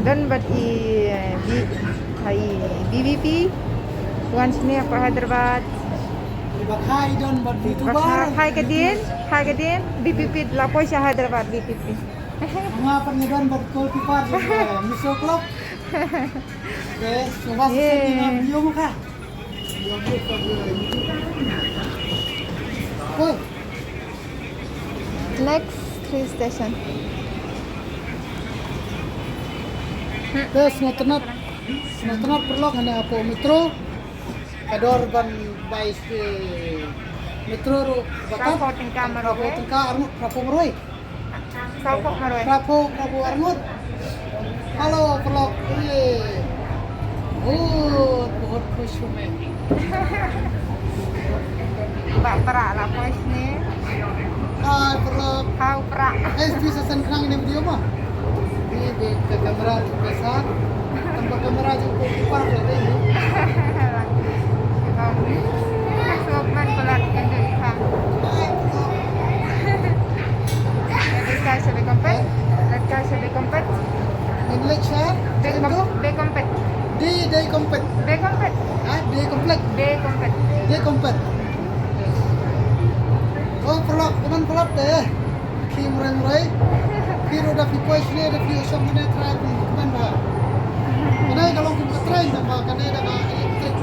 Dan buat BBP tuan sini apa Hyderabad Hai don buat YouTuber. Hai Kadin BBP lapor sih Hyderabad BBP Mga pernyataan buat goalkeeper Miso Club. Oke, coba Yeah. video mo ka. Woi, next 3 station senat perlu hanya apa metro. Kador ban bais metro ro Rapo tingkah Maroe. Rapo tingkah armut Rapo Maroe. Saupok Maroe Rapo armut. Halo perlu बहुत खुश हूँ मैं Mbak Perak lapor sini Hai perlu Kau Perak bisa senang ini video mah ini ke kamera besar tanpa kamera juga kupar dari ini Sopan pelat kenduk ikan Let's go kompet in like share B kompet day kompet day kompet oh pelak teman pelak deh khi murai khi udah video ini ada video shop mana try teman bah karena kalau kita try sama karena ada elektrik